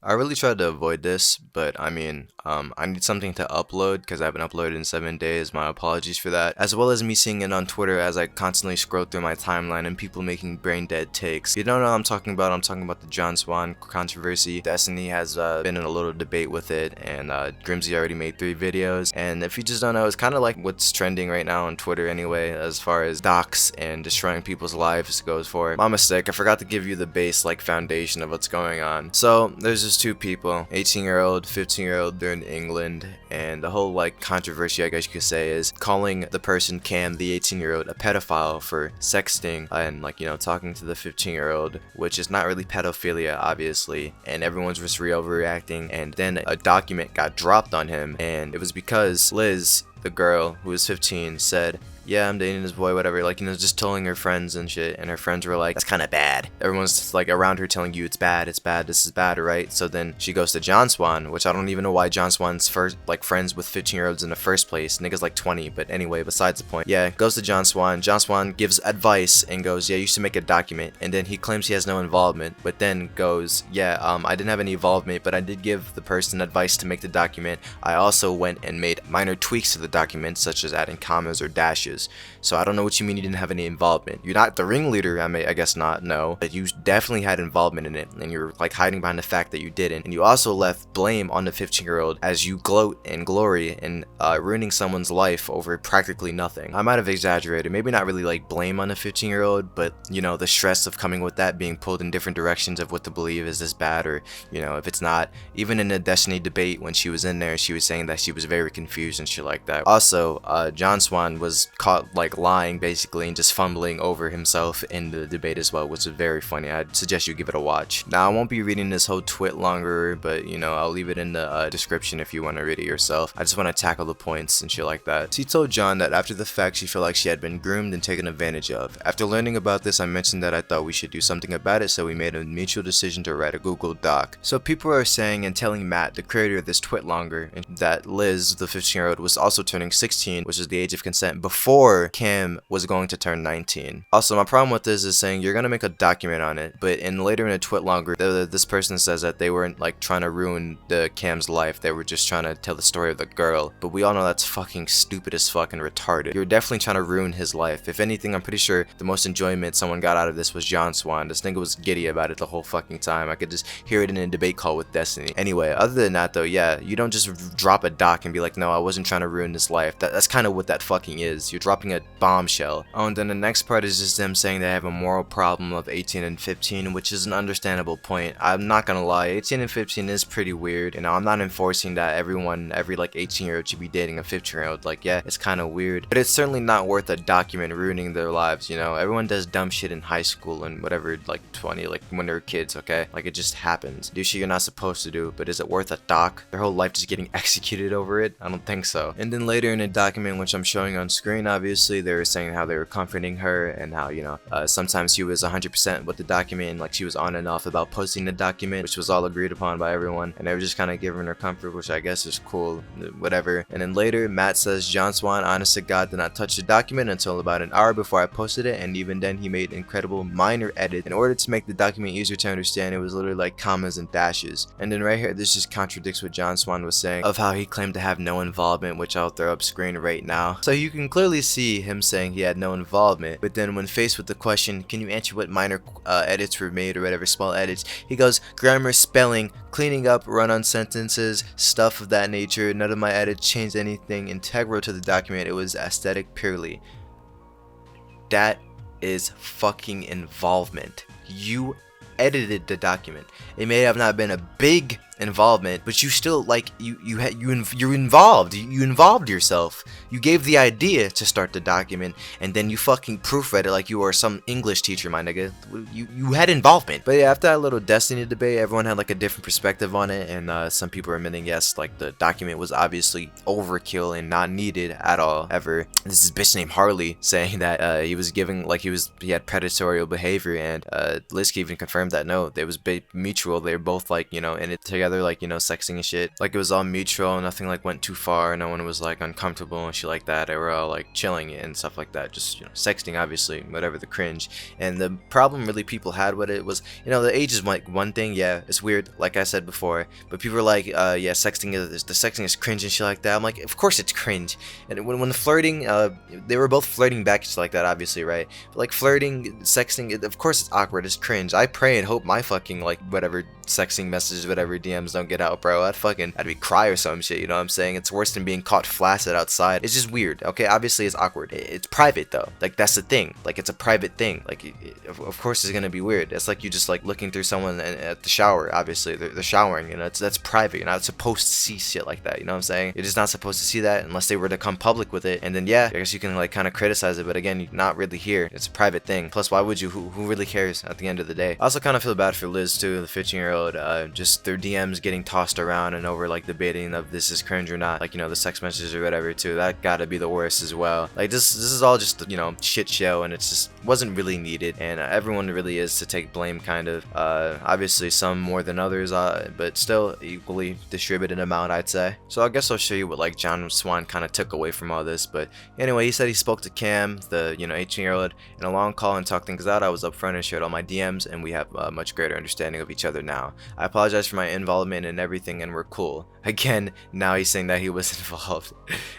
I really tried to avoid this, but I mean, I need something to upload because I haven't uploaded in 7 days. My apologies for that. As well as me seeing it on Twitter as I constantly scroll through my timeline and people making brain dead takes. You don't know what I'm talking about. I'm talking about the John Swan controversy. Destiny has been in a little debate with it, and Grimsy already made 3 videos. And if you just don't know, it's kind of like what's trending right now on Twitter anyway, as far as docs and destroying people's lives goes for. My mistake. I forgot to give you the base like foundation of what's going on. So there's just two people, 18-year-old, 15-year-old. They're in England, and the whole like controversy, I guess you could say, is calling the person Cam, the 18-year-old, a pedophile for sexting and like talking to the 15-year-old, which is not really pedophilia, obviously. And everyone's just overreacting. And then a document got dropped on him, and it was because Liz, the girl who was 15, said, yeah, I'm dating this boy, whatever, like, just telling her friends and shit, and her friends were like, that's kind of bad. Everyone's just, like, around her telling you it's bad, this is bad, right? So then she goes to John Swan, which I don't even know why John Swan's first, like, friends with 15-year-olds in the first place. Nigga's like 20, but anyway, besides the point. Yeah, goes to John Swan. John Swan gives advice and goes, yeah, you should make a document, and then he claims he has no involvement, but then goes, yeah, I didn't have any involvement, but I did give the person advice to make the document. I also went and made minor tweaks to the document, such as adding commas or dashes. So I don't know what you mean you didn't have any involvement. You're not the ringleader, I guess not, no. But you definitely had involvement in it, and you're like hiding behind the fact that you didn't. And you also left blame on the 15-year-old as you gloat and glory in ruining someone's life over practically nothing. I might have exaggerated, maybe not really like blame on the 15-year-old, but the stress of coming with that, being pulled in different directions of what to believe, is this bad or if it's not. Even in the Destiny debate, when she was in there, she was saying that she was very confused and shit like that. Also, John Swan was caught like lying basically and just fumbling over himself in the debate as well, which is very funny. I'd suggest you give it a watch. Now, I won't be reading this whole twit longer, but I'll leave it in the description if you want to read it yourself. I just want to tackle the points and shit like that. She told John that after the fact she felt like she had been groomed and taken advantage of. After learning about this, I mentioned that I thought we should do something about it, so we made a mutual decision to write a Google Doc. So people are saying and telling Matt, the creator of this twit longer, that Liz, the 15-year-old, was also turning 16, which is the age of consent, before Cam was going to turn 19. Also, my problem with this is saying you're gonna make a document on it, but later in a twit longer, this person says that they weren't like trying to ruin the Cam's life, they were just trying to tell the story of the girl. But we all know that's fucking stupid as fuck and retarded. You're definitely trying to ruin his life. If anything, I'm pretty sure the most enjoyment someone got out of this was John Swan. This nigga was giddy about it the whole fucking time. I could just hear it in a debate call with Destiny. Anyway, other than that though, yeah, you don't just drop a doc and be like, no, I wasn't trying to ruin his life. That's kind of what that fucking is. You're dropping a bombshell. Oh, and then the next part is just them saying they have a moral problem of 18 and 15, which is an understandable point. I'm not gonna lie, 18 and 15 is pretty weird. I'm not enforcing that every like 18-year-old should be dating a 15-year-old. Like, yeah, it's kind of weird, but it's certainly not worth a document ruining their lives. Everyone does dumb shit in high school and whatever, like 20, like when they're kids, okay? Like, it just happens. Do shit you're not supposed to do, but is it worth a doc? Their whole life just getting executed over it? I don't think so. And then later in a document, which I'm showing on screen, obviously, they were saying how they were comforting her and how, sometimes she was 100% with the document and like she was on and off about posting the document, which was all agreed upon by everyone, and they were just kind of giving her comfort, which I guess is cool, whatever. And then later, Matt says, John Swan, honest to God, did not touch the document until about an hour before I posted it, and even then he made incredible minor edits in order to make the document easier to understand. It was literally like commas and dashes. And then right here, this just contradicts what John Swan was saying of how he claimed to have no involvement, which I'll throw up screen right now. So you can clearly see him saying he had no involvement, but then when faced with the question, can you answer what minor edits were made or whatever, small edits, he goes, grammar, spelling, cleaning up run-on sentences, stuff of that nature. None of my edits changed anything integral to the document. It was aesthetic purely. That is fucking involvement. You edited the document. It may have not been a big involvement, but you still like you're involved. You involved yourself. You gave the idea to start the document, and then you fucking proofread it like you were some English teacher, my nigga. You had involvement. But yeah, after that little Destiny debate, everyone had like a different perspective on it, and some people are admitting yes, like the document was obviously overkill and not needed at all ever. This is bitch named Harley saying that he was giving like he had predatory behavior, and Liz even confirmed that no, it was mutual. They were both like in it together together, like, you know, sexting and shit. Like, it was all mutual, nothing like went too far, no one was like uncomfortable and shit like that. They were all like chilling and stuff like that, just, you know, sexting, obviously, whatever the cringe. And the problem really people had with it was, you know, the age is like one thing, yeah, it's weird, like I said before, but people were like, yeah, sexting is cringe and shit like that. I'm like, of course it's cringe. And when the flirting, they were both flirting back and shit like that, obviously, right? But like flirting, sexting, of course it's awkward, it's cringe. I pray and hope my fucking like whatever sexting messages, whatever DMs don't get out, bro. I'd be cry or some shit, you know what I'm saying? It's worse than being caught flaccid outside. It's just weird, okay? Obviously it's awkward. It's private though. Like, that's the thing. Like, it's a private thing. Like, of course it's gonna be weird. It's like you just like looking through someone at the shower. Obviously they're showering, you know. That's private. You're not supposed to see shit like that, you know what I'm saying? You're just not supposed to see that unless they were to come public with it, and then yeah, I guess you can like kind of criticize it, but again, you're not really here. It's a private thing. Plus, why would you? Who really cares at the end of the day? I also kind of feel bad for Liz too, the 15-year-old. Just their DMs getting tossed around and over like debating of this is cringe or not. Like, you know, the sex messages or whatever too. That gotta be the worst as well. Like, this is all just, you know, shit show, and it's just wasn't really needed, and everyone really is to take blame, kind of. Obviously some more than others, but still equally distributed amount, I'd say. So I guess I'll show you what like John Swan kind of took away from all this. But anyway, he said he spoke to Cam, the, you know, 18-year-old, in a long call and talked things out. I was upfront and shared all my DMs, and we have a much greater understanding of each other now. I apologize for my involvement in everything, and we're cool. Again, now he's saying that he was involved.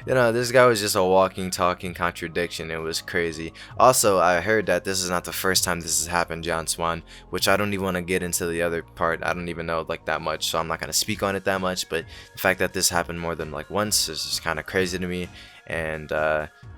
You know, this guy was just a walking, talking contradiction. It was crazy. Also, I heard that this is not the first time this has happened, John Swan, which I don't even want to get into the other part. I don't even know like that much, so I'm not going to speak on it that much, but the fact that this happened more than like once is just kind of crazy to me. And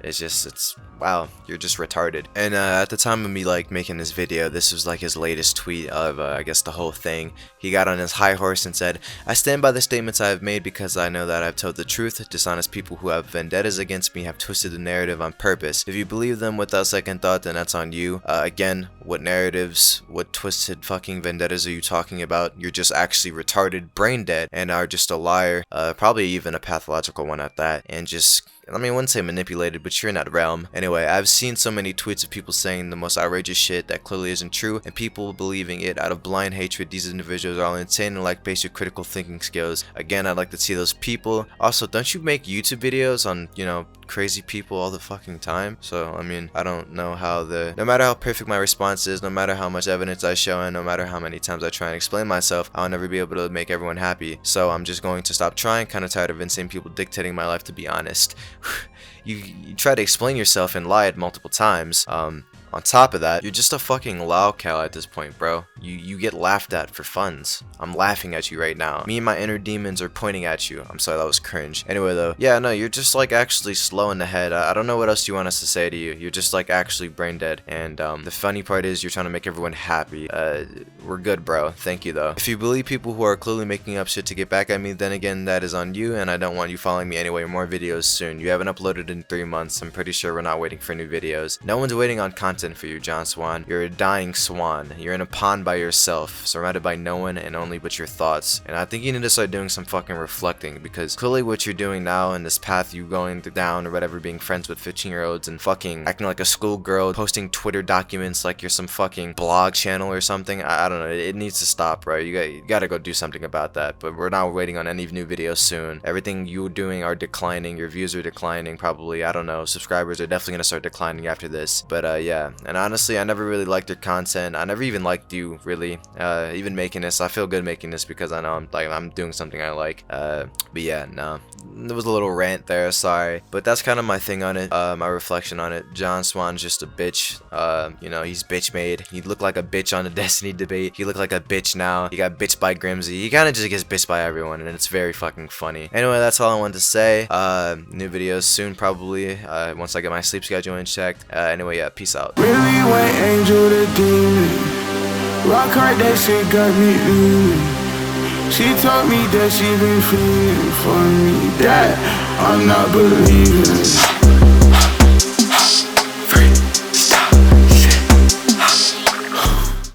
it's wow, you're just retarded. And at the time of me like making this video, this was like his latest tweet of I guess the whole thing. He got on his high horse and said, "I stand by the statements I have made because I know that I've told the truth. Dishonest people who have vendettas against me have twisted the narrative on purpose. If you believe them without second thought, then that's on you." Again, what narratives, what twisted fucking vendettas are you talking about? You're just actually retarded, brain dead, and are just a liar, probably even a pathological one at that, and just, I mean, I wouldn't say manipulated, but you're in that realm. Anyway, I've seen so many tweets of people saying the most outrageous shit that clearly isn't true, and people believing it out of blind hatred. These individuals are all insane and lack basic critical thinking skills. Again, I'd like to see those people. Also, don't you make YouTube videos on, you know, crazy people all the fucking time? So, I mean, I don't know how no matter how perfect my response is, no matter how much evidence I show, and no matter how many times I try and explain myself, I'll never be able to make everyone happy. So I'm just going to stop trying. Kind of tired of insane people dictating my life, to be honest. You try to explain yourself and lie it multiple times. On top of that, you're just a fucking lolcow at this point, bro. You get laughed at for funds. I'm laughing at you right now. Me and my inner demons are pointing at you. I'm sorry, that was cringe. Anyway, though, yeah, no, you're just like actually slow in the head. I don't know what else you want us to say to you. You're just like actually brain dead. And the funny part is you're trying to make everyone happy. We're good, bro. Thank you, though. If you believe people who are clearly making up shit to get back at me, then again, that is on you, and I don't want you following me anyway. More videos soon. You haven't uploaded in 3 months. I'm pretty sure we're not waiting for new videos. No one's waiting on content for you, John Swan. You're a dying swan. You're in a pond by yourself, surrounded by no one and only but your thoughts. And I think you need to start doing some fucking reflecting, because clearly what you're doing now in this path you going down or whatever, being friends with 15-year-olds and fucking acting like a schoolgirl, posting Twitter documents like you're some fucking blog channel or something. I don't know. It needs to stop, bro. You gotta go do something about that. But we're not waiting on any new videos soon. Everything you're doing are declining. Your views are declining, probably. I don't know. Subscribers are definitely gonna start declining after this. But yeah. And honestly, I never really liked your content. I never even liked you, really. Even making this, I feel good making this because I know I'm doing something I like. But yeah, no. There was a little rant there, sorry. But that's kind of my thing on it, my reflection on it. John Swan's just a bitch. You know, he's bitch made. He looked like a bitch on the Destiny debate. He looked like a bitch now. He got bitched by Grimsy. He kind of just gets bitched by everyone, and it's very fucking funny. Anyway, that's all I wanted to say. New videos soon, probably, once I get my sleep schedule in checked. Anyway, yeah, peace out. Really went angel to demon. Rock hard, that shit got me leaning. She told me that she been feeling for me, that I'm not believing.